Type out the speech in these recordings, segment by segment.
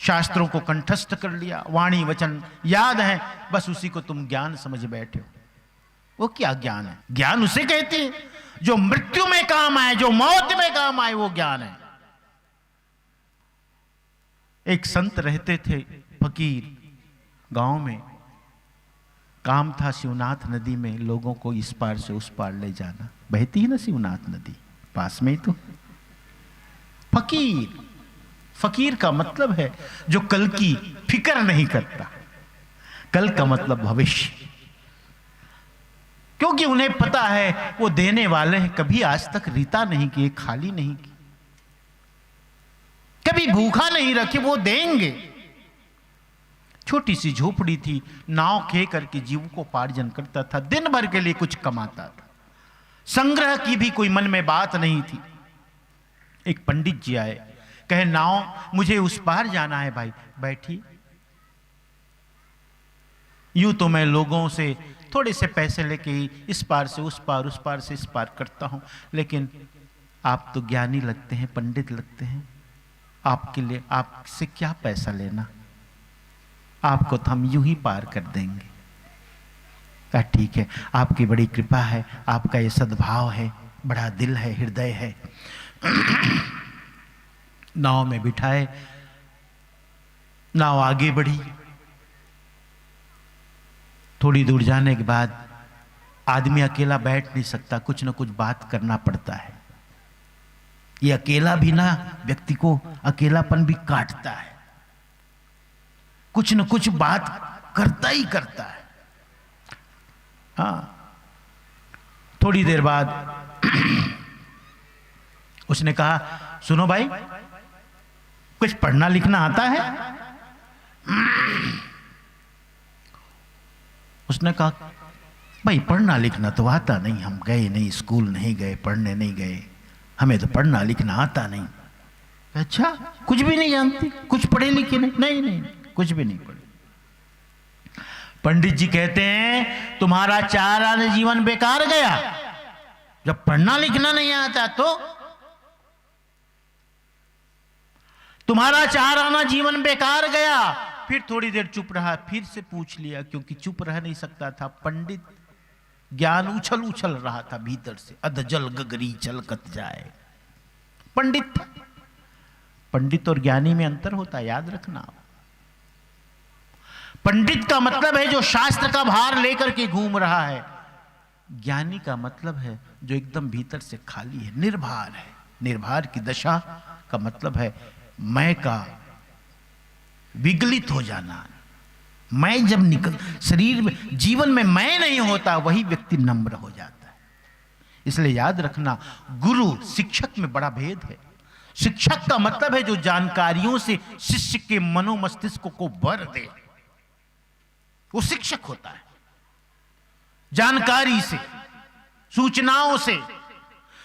शास्त्रों को कंठस्थ कर लिया, वाणी वचन याद है, बस उसी को तुम ज्ञान समझ बैठे हो। वो क्या ज्ञान है? ज्ञान उसे कहते हैं जो मृत्यु में काम आए, जो मौत में काम आए, वो ज्ञान है। एक संत रहते थे, फकीर, गांव में। काम था शिवनाथ नदी में लोगों को इस पार से उस पार ले जाना। बहती है ना शिवनाथ नदी, पास में ही तो। फकीर, फकीर का मतलब है जो कल की फिक्र नहीं करता। कल का मतलब भविष्य, क्योंकि उन्हें पता है वो देने वाले हैं। कभी आज तक रीता नहीं की, खाली नहीं की, कभी भूखा नहीं रखे, वो देंगे। छोटी सी झोपड़ी थी, नाव खे करके जीविकोपार्जन करता था, दिन भर के लिए कुछ कमाता था। संग्रह की भी कोई मन में बात नहीं थी। एक पंडित जी आए, कहे नाव मुझे उस पार जाना है भाई। बैठी। यूं तो मैं लोगों से थोड़े से पैसे लेके इस पार से उस पार, उस पार से इस पार करता हूं, लेकिन आप तो ज्ञानी लगते हैं, पंडित लगते हैं, आपके लिए आपसे क्या पैसा लेना, आपको तो हम यूं ही पार कर देंगे। कहा ठीक है, आपकी बड़ी कृपा है, आपका ये सद्भाव है, बड़ा दिल है, हृदय है। नाव में बिठाए, नाव आगे बढ़ी। थोड़ी दूर जाने के बाद आदमी अकेला बैठ नहीं सकता, कुछ ना कुछ बात करना पड़ता है। ये अकेला भी ना व्यक्ति को अकेलापन भी काटता है, कुछ न कुछ बात करता ही करता है। हाँ, थोड़ी देर बाद उसने कहा सुनो भाई, कुछ पढ़ना लिखना आता है? उसने कहा भाई पढ़ना लिखना तो आता नहीं, हम गए नहीं, स्कूल नहीं गए, पढ़ने नहीं गए, हमें तो पढ़ना लिखना आता नहीं। अच्छा, कुछ भी नहीं जानती, कुछ पढ़े लिखे नहीं? नहीं नहीं, कुछ भी नहीं पढ़े। पंडित जी कहते हैं तुम्हारा 4 आने जीवन बेकार गया, जब पढ़ना लिखना नहीं आता तो तुम्हारा 4 आना जीवन बेकार गया। फिर थोड़ी देर चुप रहा, फिर से पूछ लिया, क्योंकि चुप रह नहीं सकता था। पंडित ज्ञान उछल उछल रहा था भीतर से, अध जल गगरी छलकत जाए। पंडित था। पंडित और ज्ञानी में अंतर होता है, याद रखना। पंडित का मतलब है जो शास्त्र का भार लेकर के घूम रहा है। ज्ञानी का मतलब है जो एकदम भीतर से खाली है, निर्भार है। निर्भार की दशा का मतलब है मैं का विगलित हो जाना। मैं जब निकल शरीर में, जीवन में मैं नहीं होता, वही व्यक्ति नम्र हो जाता है। इसलिए याद रखना, गुरु शिक्षक में बड़ा भेद है। शिक्षक का मतलब है जो जानकारियों से शिष्य के मनोमस्तिष्क को भर दे, वो शिक्षक होता है। जानकारी से, सूचनाओं से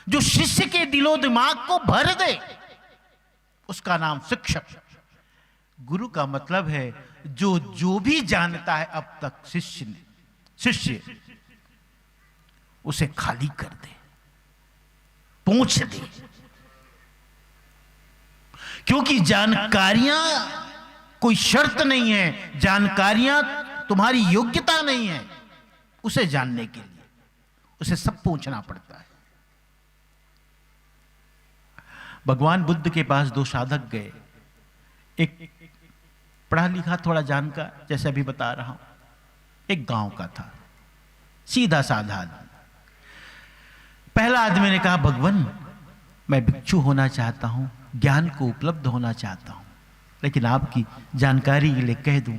जो शिष्य के दिलो दिमाग को भर दे, उसका नाम शिक्षक। गुरु का मतलब है जो भी जानता है अब तक शिष्य उसे खाली कर दे, पूछ दे। क्योंकि जानकारियां कोई शर्त नहीं है, जानकारियां तुम्हारी योग्यता नहीं है उसे जानने के लिए, उसे सब पूछना पड़ता है। भगवान बुद्ध के पास 2 साधक गए। एक पढ़ा लिखा थोड़ा जानकार, जैसे अभी बता रहा हूं, एक गांव का था, सीधा साधा आदमी। पहला आदमी ने कहा भगवान मैं भिक्षु होना चाहता हूं, ज्ञान को उपलब्ध होना चाहता हूं, लेकिन आपकी जानकारी के लिए कह दूं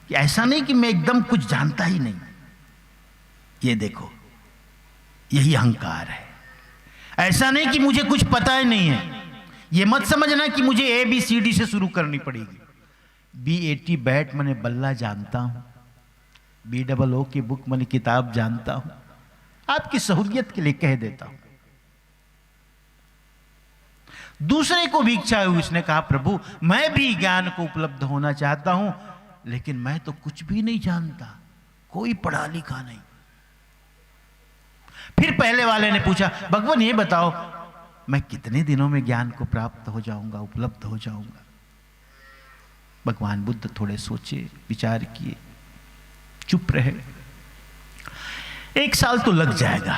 कि ऐसा नहीं कि मैं एकदम कुछ जानता ही नहीं। ये देखो, यही अहंकार है। ऐसा नहीं कि मुझे कुछ पता ही नहीं है। ये मत समझना कि मुझे ABCD से शुरू करनी पड़ेगी। BAT बैट मैंने बल्ला जानता हूं, BOO की बुक मैंने किताब जानता हूं, आपकी सहूलियत के लिए कह देता हूं। दूसरे को भी इच्छा हुई, उसने कहा प्रभु मैं भी ज्ञान को उपलब्ध होना चाहता हूं, लेकिन मैं तो कुछ भी नहीं जानता, कोई पढ़ा लिखा नहीं। फिर पहले वाले ने पूछा भगवान ये बताओ मैं कितने दिनों में ज्ञान को प्राप्त हो जाऊंगा, उपलब्ध हो जाऊंगा? भगवान बुद्ध थोड़े सोचे, विचार किए, चुप रहे। 1 साल तो लग जाएगा।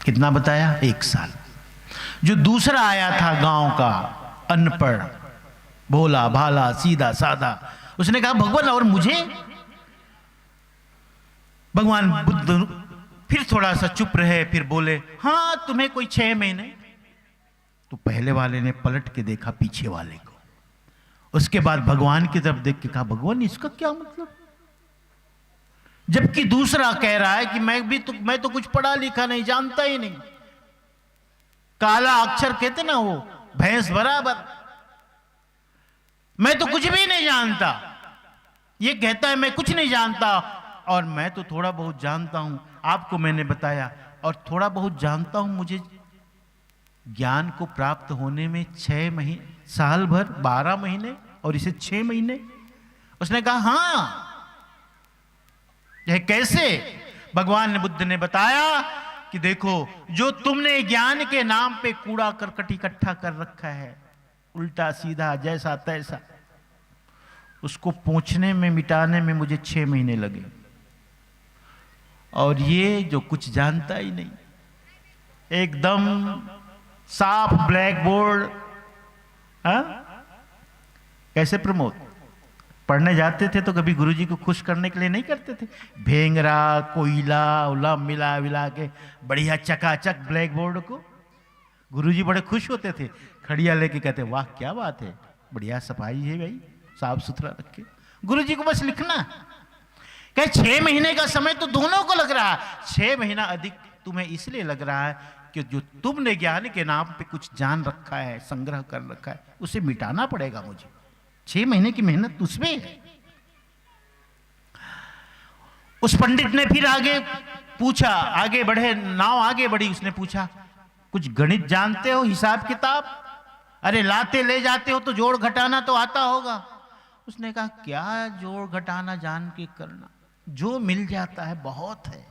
कितना बताया? 1 साल। जो दूसरा आया था गांव का, अनपढ़, भोला भाला, सीधा साधा, उसने कहा भगवान और मुझे? भगवान बुद्ध फिर थोड़ा सा चुप रहे, फिर बोले हाँ तुम्हें कोई 6 महीने। तो पहले वाले ने पलट के देखा पीछे वाले को, उसके बाद भगवान की तरफ देख के कहा भगवान इसका क्या मतलब? जबकि दूसरा कह रहा है कि मैं तो कुछ पढ़ा लिखा नहीं, जानता ही नहीं। काला अक्षर कहते ना, वो भैंस बराबर, मैं तो कुछ भी नहीं जानता। ये कहता है मैं कुछ नहीं जानता, और मैं तो थोड़ा बहुत जानता हूं, आपको मैंने बताया, और थोड़ा बहुत जानता हूं। मुझे ज्ञान को प्राप्त होने में 6 महीने, साल भर, 12 महीने, और इसे 6 महीने। उसने कहा हां, यह कैसे? भगवान बुद्ध ने बताया कि देखो, जो तुमने ज्ञान के नाम पे कूड़ा करकट इकट्ठा कर रखा है, उल्टा सीधा जैसा तैसा, उसको पोंछने में, मिटाने में मुझे 6 महीने लगे। और ये जो कुछ जानता ही नहीं, एकदम साफ ब्लैक बोर्ड। कैसे प्रमोद? पढ़ने जाते थे तो कभी गुरुजी को खुश करने के लिए नहीं करते थे? भेंगरा, कोयला उला मिला विला के बढ़िया चकाचक ब्लैक बोर्ड को गुरुजी बड़े खुश होते थे, खड़िया लेके कहते वाह क्या बात है, बढ़िया सफाई है भाई, साफ सुथरा रखे। गुरुजी को बस लिखना। कहे 6 महीने का समय तो दोनों को लग रहा है, 6 महीना अधिक तुम्हें इसलिए लग रहा है कि जो तुमने ज्ञान के नाम पे कुछ जान रखा है, संग्रह कर रखा है, उसे मिटाना पड़ेगा मुझे। 6 महीने की मेहनत उसमें है। उस पंडित ने फिर आगे पूछा, आगे बढ़े, नाव आगे बढ़ी, उसने पूछा कुछ गणित जानते हो, हिसाब किताब? अरे लाते ले जाते हो तो जोड़ घटाना तो आता होगा। उसने कहा क्या जोड़ घटाना जान के करना, जो मिल जाता है बहुत है,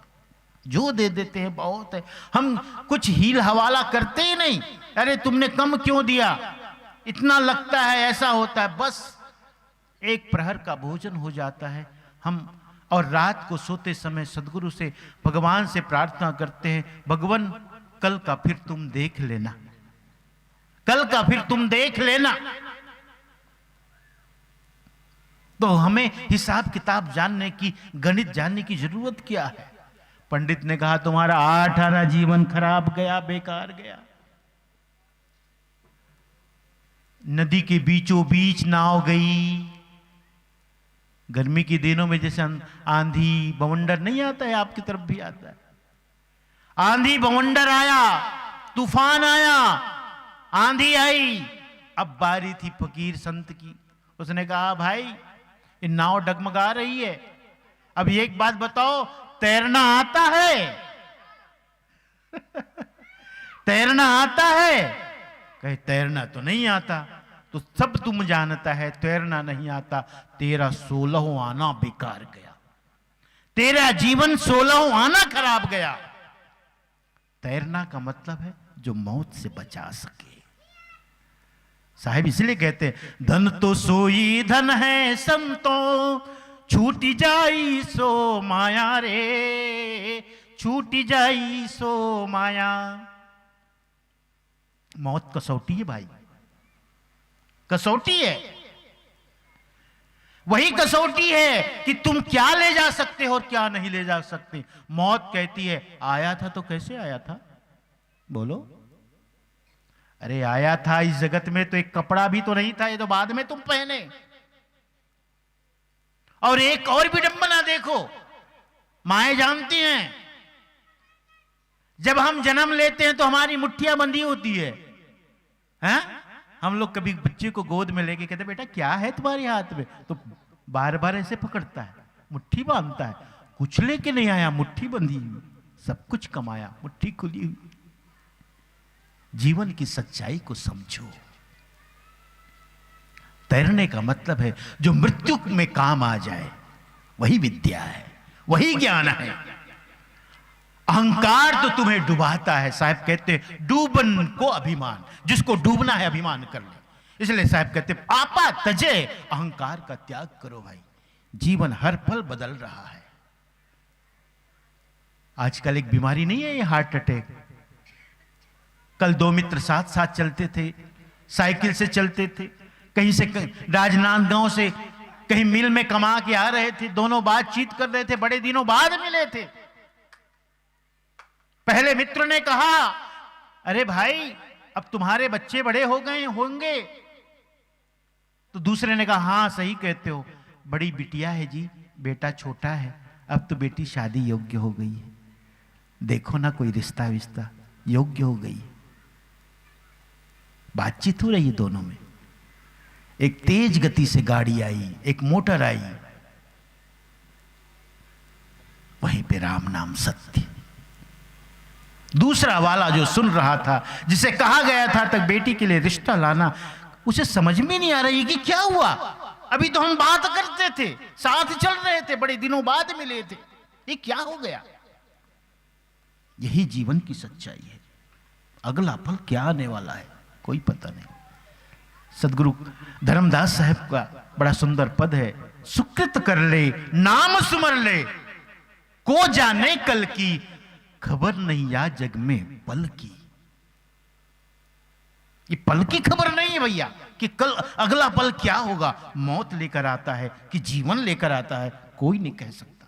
जो दे देते हैं बहुत है, हम कुछ हील हवाला करते ही नहीं। अरे तुमने कम क्यों दिया, इतना लगता है, ऐसा होता है, बस 1 प्रहर का भोजन हो जाता है हम। और रात को सोते समय सदगुरु से, भगवान से प्रार्थना करते हैं, भगवान कल का फिर तुम देख लेना, कल का फिर तुम देख लेना। तो हमें हिसाब किताब जानने की, गणित जानने की जरूरत क्या है? पंडित ने कहा तुम्हारा 8 आना जीवन खराब गया, बेकार गया। नदी के बीचों बीच नाव गई। गर्मी के दिनों में जैसे आंधी बवंडर नहीं आता है, आपकी तरफ भी आता है, आंधी बवंडर आया, तूफान आया, आंधी आई। अब बारी थी फकीर संत की। उसने कहा भाई ये नाव डगमगा रही है, अब एक बात बताओ, तैरना आता है? तैरना आता है? कहे तैरना तो नहीं आता। तो सब तुम जानता है तैरना नहीं आता, तेरा 16वां आना बेकार गया, तेरा जीवन 16वां आना खराब गया। तैरना का मतलब है जो मौत से बचा सके। साहिब इसलिए कहते हैं धन तो सोई धन है संतों, छूटी जाई सो माया रे, छूटी जाई सो माया। मौत कसौटी है भाई, कसौटी है। वही कसौटी है कि तुम क्या ले जा सकते हो और क्या नहीं ले जा सकते। मौत कहती है आया था तो कैसे आया था, बोलो? अरे आया था इस जगत में तो एक कपड़ा भी तो नहीं था, ये तो बाद में तुम पहने। और एक और विडंबना देखो, माएं जानती हैं जब हम जन्म लेते हैं तो हमारी मुट्ठियां बंधी होती है, हैं? हम लोग कभी बच्चे को गोद में लेके कहते बेटा क्या है तुम्हारे हाथ में, तो बार बार ऐसे पकड़ता है, मुट्ठी बांधता है, कुछ लेके नहीं आया, मुट्ठी बंधी हुई, सब कुछ कमाया, मुट्ठी खुली हुई। जीवन की सच्चाई को समझो। तैरने का मतलब है जो मृत्यु में काम आ जाए, वही विद्या है, वही ज्ञान है। अहंकार तो तुम्हें डुबाता है। साहब कहते डूबन को अभिमान, जिसको डूबना है अभिमान कर ले। इसलिए साहब कहते पापा तजे, अहंकार का त्याग करो भाई, जीवन हर पल बदल रहा है। आजकल एक बीमारी नहीं है ये हार्ट अटैक। कल दो मित्र साथ साथ चलते थे, साइकिल से चलते थे, कहीं से राजनांदगांव से कहीं मिल में कमा के आ रहे थे, दोनों बातचीत कर रहे थे, बड़े दिनों बाद मिले थे। पहले मित्र ने कहा अरे भाई अब तुम्हारे बच्चे बड़े हो गए होंगे, तो दूसरे ने कहा हाँ सही कहते हो, बड़ी बिटिया है जी, बेटा छोटा है, अब तो बेटी शादी योग्य हो गई है, देखो ना कोई रिश्ता विश्ता योग्य हो गई। बातचीत हो रही है दोनों में। एक तेज गति से गाड़ी आई, एक मोटर आई, वहीं पे राम नाम सत्य। दूसरा वाला जो सुन रहा था, जिसे कहा गया था तक बेटी के लिए रिश्ता लाना, उसे समझ में नहीं आ रही कि क्या हुआ, अभी तो हम बात करते थे, साथ चल रहे थे, बड़े दिनों बाद मिले थे, ये क्या हो गया। यही जीवन की सच्चाई है। अगला पल क्या आने वाला है कोई पता नहीं। सदगुरु धर्मदास साहब का बड़ा सुंदर पद है, सुकृत कर ले नाम सुमर ले, को जाने कल की, खबर नहीं या जग में पल की। ये पल की खबर नहीं है भैया कि कल अगला पल क्या होगा, मौत लेकर आता है कि जीवन लेकर आता है कोई नहीं कह सकता।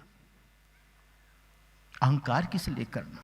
अहंकार किसे लेकर ना।